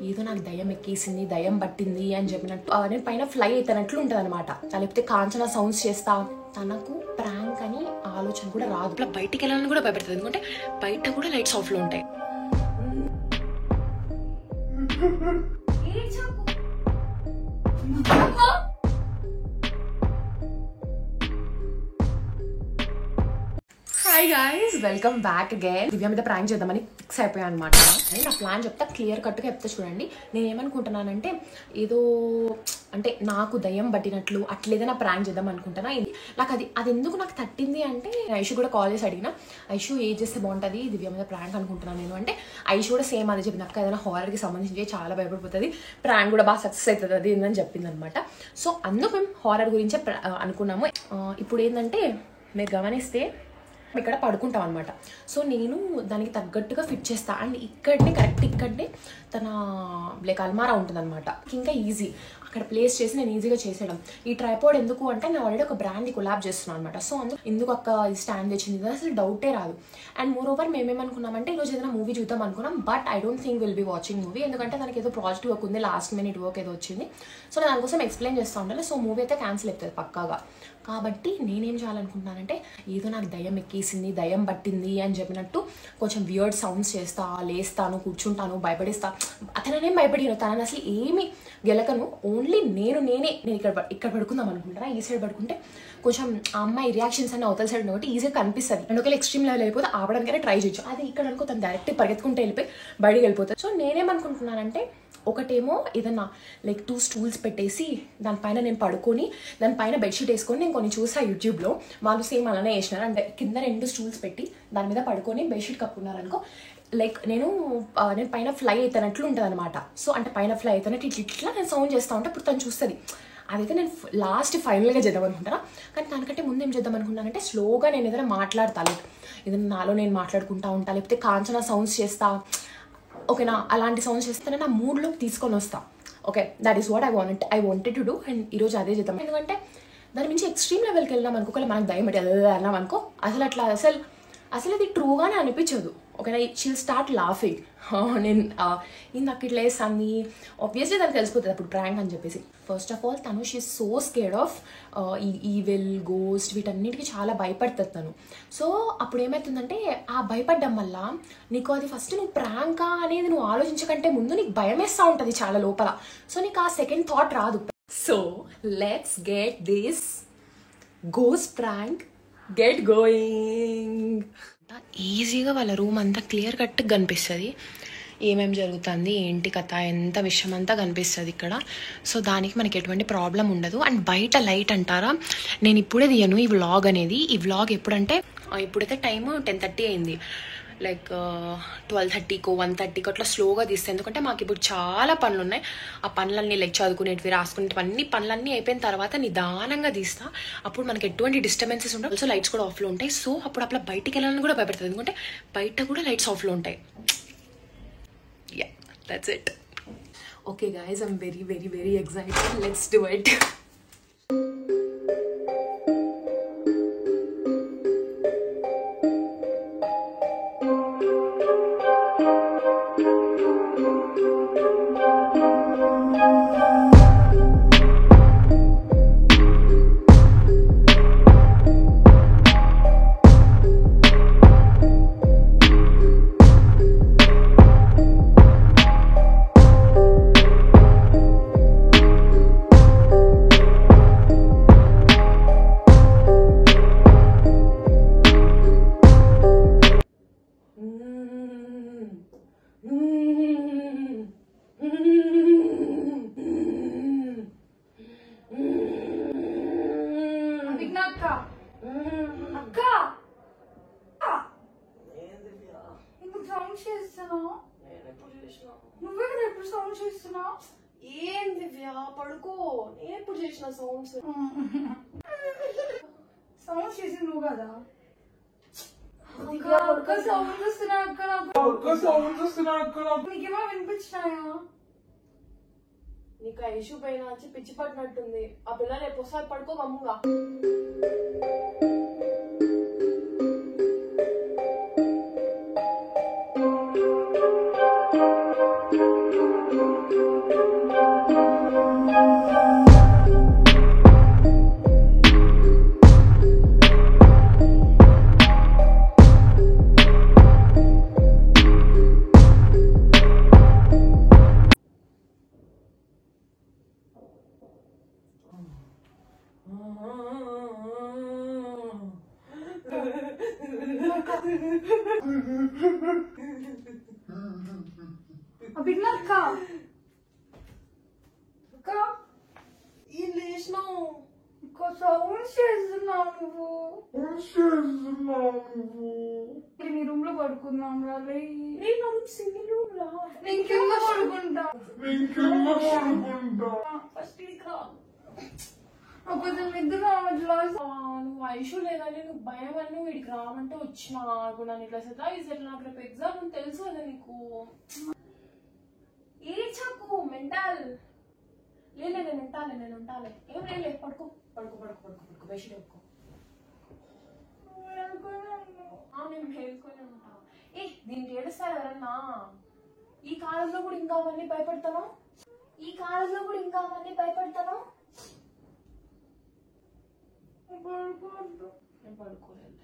ఏదో నాకు దయ్యం ఎక్కేసింది, దయ్యం పట్టింది అని చెప్పినట్టు నేను పైన ఫ్లై అవుతున్నట్లు ఉంటుంది అనమాట. లేకపోతే కాంచనా సౌండ్స్ చేస్తా. తనకు ప్రాంక్ అని ఆలోచన కూడా రాదు. ఇట్లా బయటికి వెళ్ళాలని కూడా భయపడుతుంది, ఎందుకంటే బయట కూడా లైట్స్ ఆఫ్ లో ఉంటాయి. Hi guys, welcome back again. Divya మీద ప్రాంక్ చేద్దామని ఫిక్స్ అయిపోయాను అనమాట. నా ప్లాన్ చెప్తా, క్లియర్ కట్గా చెప్తా చూడండి. నేను ఏమనుకుంటున్నానంటే ఏదో అంటే నాకు దయ్యం పట్టినట్లు అట్లేదైనా ప్రాంక్ చేద్దాం అనుకుంటున్నా. నాకు అది ఎందుకు నాకు తట్టింది అంటే, ఐషు కూడా కాల్ చేసి అడిగిన, ఐషు ఏం చేస్తే బాగుంటుంది దివ్య మీద ప్రాంక్ అనుకుంటున్నాను నేను అంటే, ఐషు కూడా సేమ్ అదే చెప్పింది. నాకు ఏదైనా హారర్కి సంబంధించి చాలా భయపడిపోతుంది, ప్రాంక్ కూడా బాగా సక్సెస్ అవుతుంది అది ఏందని చెప్పింది అనమాట. సో అందుకు మేము హారర్ గురించే అనుకున్నాము. ఇప్పుడు ఏంటంటే మీరు గమనిస్తే ఇక్కడ పడుకుంటాం అనమాట. సో నేను దానికి తగ్గట్టుగా ఫిట్ చేస్తా. అండ్ ఇక్కడనే తన లైక్ అల్మారా ఉంటుంది అనమాట. ఇంకా ఈజీ అక్కడ ప్లేస్ చేసి నేను ఈజీగా చేసేయడం. ఈ ట్రైపాడ్ ఎందుకు అంటే నేను ఆల్రెడీ ఒక బ్రాండ్ని కొలాబ్ చేస్తున్నాను అనమాట. సో ఎందుకు అక్క ఈ స్టాండ్ తెచ్చింది అసలు డౌటే రాదు. అండ్ మోర్ ఓవర్ మేమేమనుకున్నామంటే ఈరోజు ఏదైనా మూవీ చూద్దాం అనుకున్నాం. But I don't think will be watching movie, ఎందుకంటే దానికి ఏదో ప్రాజెక్ట్ వర్క్ ఉంది, లాస్ట్ మినిట్ వర్క్ ఏదో వచ్చింది. సో నేను దానికోసం ఎక్స్ప్లెయిన్ చేస్తూ ఉండాలి. సో మూవీ అయితే క్యాన్సిల్ అవుతుంది పక్కాగా. కాబట్టి నేనేం చేయాలనుకుంటున్నానంటే ఏదో నాకు దయ్యం ఎక్కేసింది, దయ్యం పట్టింది అని చెప్పినట్టు కొంచెం వియర్డ్ సౌండ్స్ చేస్తా, లేస్తాను, కూర్చుంటాను, భయపడిస్తా. అతనేం భయపడిను, తనని అసలు ఏమి గెలకను. ఓన్లీ నేను ఇక్కడ పడుకుందాం అనుకుంటారా. ఈ సైడ్ పడుకుంటే కొంచెం ఆ అమ్మాయి రియాక్షన్స్ అన్ని అవతల సైడ్ కాబట్టి ఈజీగా కనిపిస్తుంది. అండ్ ఒకవేళ ఎక్స్ట్రీమ్ లెవెల్ వెళ్ళిపోతే ఆపడానికైనా ట్రై చేయొచ్చు. అది ఇక్కడ అనుకో తను డైరెక్ట్ పరిగెత్తుకుంటే వెళ్ళిపోయి బయటికి వెళ్ళిపోతుంది. సో నేనేమనుకుంటున్నానంటే ఒకటేమో ఏదన్నా లైక్ 2 స్టూల్స్ పెట్టేసి దానిపైన నేను పడుకొని దానిపైన బెడ్షీట్ వేసుకొని, నేను కొన్ని చూసా యూట్యూబ్లో, వాళ్ళు సేమ్ అలానే వేసినారు. అంటే కింద 2 స్టూల్స్ పెట్టి దాని మీద పడుకొని బెడ్షీట్ కప్పుకున్నారనుకో, లైక్ నేను పైన ఫ్లై అవుతున్నట్లు ఉంటుంది అనమాట. సో అంటే పైన ఫ్లై అవుతున్నట్టు ఇట్లా నేను సౌండ్ చేస్తూ ఉంటే అప్పుడు తను చూస్తుంది. అదైతే నేను లాస్ట్ ఫైనల్గా చేద్దాం అనుకుంటారా. కానీ దానికంటే ముందు ఏం చేద్దాం అనుకుంటానంటే స్లోగా నేను ఏదైనా మాట్లాడతాను, ఏదైనా నాలో నేను మాట్లాడుకుంటా ఉంటా, లేకపోతే కాంచనా సౌండ్స్ చేస్తా. ఓకేనా, అలాంటి సౌండ్స్ చేస్తే నా మూడ్లోకి తీసుకొని వస్తా. Okay, that is what I wanted to do. And ఈరోజు అదే చేద్దాం. ఎందుకంటే దాని మించి ఎక్స్ట్రీమ్ లెవెల్కి వెళ్ళాం అనుకో, మనకు దయ్యం పెట్టి అన్నాం అనుకో, అసలు అది ట్రూగానే అనిపించదు. ఓకేనా, షీల్ స్టార్ట్ లాఫింగ్. నేను నాకు ఇట్లా వేస్తాను, ఆబ్వియస్లీ దానికి తెలిసిపోతుంది అప్పుడు ప్రాంక్ అని చెప్పేసి. ఫస్ట్ ఆఫ్ ఆల్ తను షీ సో స్కేర్డ్ ఆఫ్ ఈ ఈవిల్, గోస్ట్, వీటన్నిటికీ చాలా భయపడుతుంది తను. సో అప్పుడు ఏమవుతుందంటే ఆ భయపడడం వల్ల నీకు అది ఫస్ట్ నువ్వు ప్రాంకా అనేది నువ్వు ఆలోచించకంటే ముందు నీకు భయం వేస్తూ ఉంటుంది చాలా లోపల. సో నీకు ఆ సెకండ్ థాట్ రాదు. So let's get this ghost prank get going. ఈజీగా వాళ్ళ రూమ్ అంతా క్లియర్ కట్గా కనిపిస్తుంది, ఏమేమి జరుగుతుంది ఏంటి కథ ఎంత విషయం అంతా కనిపిస్తుంది ఇక్కడ. సో దానికి మనకి ఎటువంటి ప్రాబ్లం ఉండదు. అండ్ బయట లైట్ అంటారా, నేను ఇప్పుడే తీయను ఈ వ్లాగ్ అనేది. ఈ వ్లాగ్ ఎప్పుడంటే ఇప్పుడైతే టైం 10:30 అయింది. లైక్ 12:30కో 1:30కో అట్లా స్లోగా తీస్తాను, ఎందుకంటే మాకు ఇప్పుడు చాలా పనులు ఉన్నాయి. ఆ పనులన్నీ లైక్ చదువుకునేటివి, రాసుకునేటివి అన్ని పనులన్నీ అయిపోయిన తర్వాత నిదానంగా తీస్తా. అప్పుడు మనకి ఎటువంటి డిస్టర్బెన్సెస్ ఉండవు. ఆల్సో లైట్స్ కూడా ఆఫ్లో ఉంటాయి. సో అప్పుడు అట్లా బయటికి వెళ్ళాలని కూడా భయపడుతుంది, ఎందుకంటే బయట కూడా లైట్స్ ఆఫ్లో ఉంటాయి. Yeah, that's it. Okay guys, I'm very very very excited. Let's do it. నువ్వే కదా ఎప్పుడు సౌండ్ చేస్తున్నావు. ఏం దివ్య పడుకో, నేను ఎప్పుడు చేసిన సౌండ్స్ చేసి నువ్వు కదా. నీకేమో వినిపించినాయా? నీకు ఆ ఇష్యూ పైన వచ్చి పిచ్చి పడినట్టుంది. ఆ పిల్ల రేపు ఒకసారి పడుకో గమ్ముగా. అభినక్క అక్క ఏం లేచినావు? ఇంకో సౌండ్ చేస్తున్నావు నువ్వు. నీ రూమ్ లో పడుకుందాం రాలే. నేను సింగిల్ రూమ్ రా. నేను కింద పడుకుంటా. ఫస్ట్ ఇదిగా నాకు కొంచెం నిద్ర రావట్లా. నువ్వు ఐషు లేదని నువ్వు భయం అని నువ్వు వీడికి రామంటే వచ్చినా నన్ను ఇట్లా సతాయిస్తారు. నాకు రేపు ఎగ్జామ్ అని తెలుసు కదా నీకు. ఏ చాకు మెంటల్ లేదు, నేను ఉంటాలే ఏం లేదు. పడుకో పడుకో పడుకో పడుకో పడుకో బెడ్షీట్ పడుకో. నేను మేల్కొని ఉంటా. దీనికి ఏడుస్తారు ఎవరన్నా? ఈ కాలంలో కూడా ఇంకా అవన్నీ భయపడతాను. నేను పడుకోలేదు.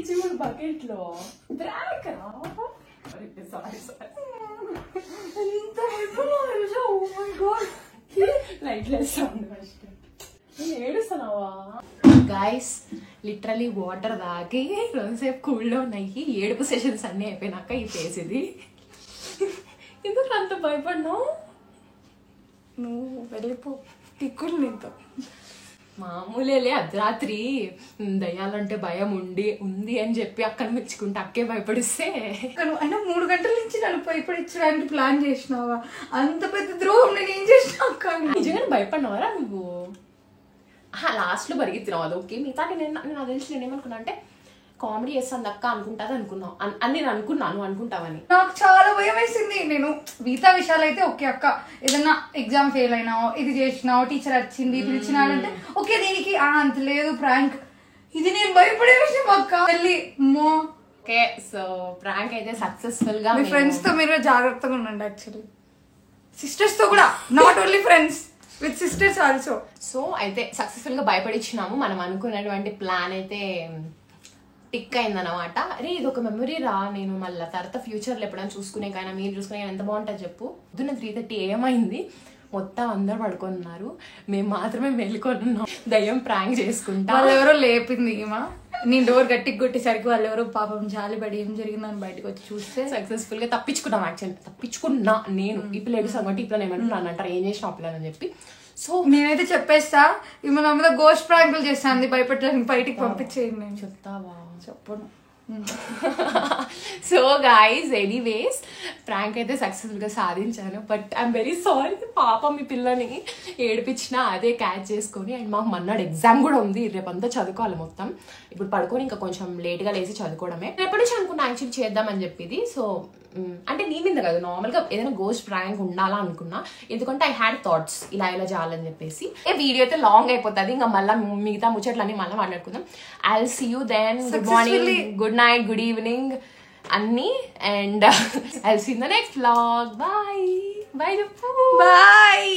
చూడు బకెట్ లో లైట్లు వేస్తాను. ఏడుస్తున్నావా? గైస్ లిటరలీ వాటర్ తాగి రోజుసేపు కూల్లో ఉన్నాయి. ఏడుపు సెషన్స్ అన్నీ అయిపోయినాక ఈ ఫేస్ ఇది. ఎందుకు అంత భయపడినావు? నువ్వు వెళ్ళిపో. టిక్కులు నీతో మామూలే. అర్ధరాత్రి దయ్యాలంటే భయం ఉంది అని చెప్పి అక్కడ మెచ్చుకుంటే అక్కే భయపడిస్తే అయినా 3 గంటల నుంచి నన్ను భయపడించడానికి ప్లాన్ చేసినావా? అంత పెద్ద ద్రోహం నేను ఏం చేసినా అక్క? నిజంగానే భయపడినావరా నువ్వు? లాస్ట్ లో పరిగెత్తినావు. అది ఓకే. మిగతా నాకు తెలిసి నేనేమనుకున్నా అంటే కామెడీ చేస్తాను అక్క అనుకుంటాది అనుకున్నావు అని నేను అనుకున్నాను. అనుకుంటావని నాకు చాలా భయం వేసింది. నేను మిగతా విషయాలు అయితే ఓకే అక్క, ఏదన్నా ఎగ్జామ్ ఫెయిల్ అయినావు, ఇది చేసినావు, టీచర్ వచ్చింది పిలిచినాడంటే ఓకే, దీనికి అంత లేదు ప్రాంక్. ఇది నేను భయపడే విషయం అక్క. వెళ్ళి ఓకే. సో ప్రాంక్ అయితే సక్సెస్ఫుల్ గా. మీ ఫ్రెండ్స్ తో మీరు జాగ్రత్తగా ఉండండి. యాక్చువల్లీ సిస్టర్స్ తో కూడా, not only friends, with sisters also. So అయితే సక్సెస్ఫుల్ గా భయపడిచ్చినాము. మనం అనుకున్నటువంటి ప్లాన్ అయితే టిక్ అయిందనమాట. అరే ఇది ఒక మెమరీ రా. నేను మళ్ళీ తర్వాత ఫ్యూచర్ లో ఎప్పుడైనా చూసుకునే కానీ మీరు చూసుకునే కానీ ఎంత బాగుంటుంది చెప్పు. పొద్దున్న 3:30 ఏమైంది, మొత్తం అందరు పడుకొని ఉన్నారు, మేము మాత్రమే మేలుకొని ఉన్నాం దయ్యం ప్రాంక్ చేసుకుంటా. వాళ్ళు ఎవరో లేపింది ఈమా. నేను డోర్ గట్టికి కొట్టేసరికి వాళ్ళు ఎవరో పాపం జాలిపడి ఏం జరిగిందని బయటకు వచ్చి చూస్తే సక్సెస్ఫుల్ గా తప్పించుకున్నాం. యాక్చువల్లీ తప్పించుకున్నా నేను. ఇప్పుడు లేడు సంగతి ఇప్పుడు ఏమంటున్నాను అంటారు ఏం చేసిన పిల్లని చెప్పి. సో నేనైతే చెప్పేస్తా, ఈమె నా మీద గోస్ట్ ప్రాంకులు చేస్తాను భయపెట్టడానికి, బయటికి పంపించేయండి. నేను చెప్తావా? చెప్పను. సో గైస్ ఎనీవేస్ ప్రాంక్ అయితే సక్సెస్ఫుల్గా సాధించాను. బట్ ఐఎమ్ వెరీ సారీ, పాప మీ పిల్లని ఏడిపించిన అదే క్యాచ్ చేసుకొని. అండ్ మాకు మన్నాడు ఎగ్జామ్ కూడా ఉంది, రేపంతా చదువుకోవాలి మొత్తం. ఇప్పుడు పడుకొని ఇంకా కొంచెం లేట్గా లేచి చదువుకోవడమే. ఎప్పటి నుంచి అనుకున్నా యాక్చువల్లీ చేద్దామని చెప్పేది. సో అంటే నీ మీద కదా నార్మల్గా ఏదైనా గోస్ట్ ప్రాంక్ ఉండాలా అనుకున్నా, ఎందుకంటే ఐ హ్యాడ్ థాట్స్ ఇలా చేయాలని చెప్పేసి. వీడియో అయితే లాంగ్ అయిపోతుంది, ఇంకా మళ్ళీ మిగతా ముచ్చట్లన్నీ మళ్ళీ మాట్లాడుకుందాం. I will see you then. Good morning, good night, good evening అన్నీ. And I will see in the next vlog. Bye bye bye.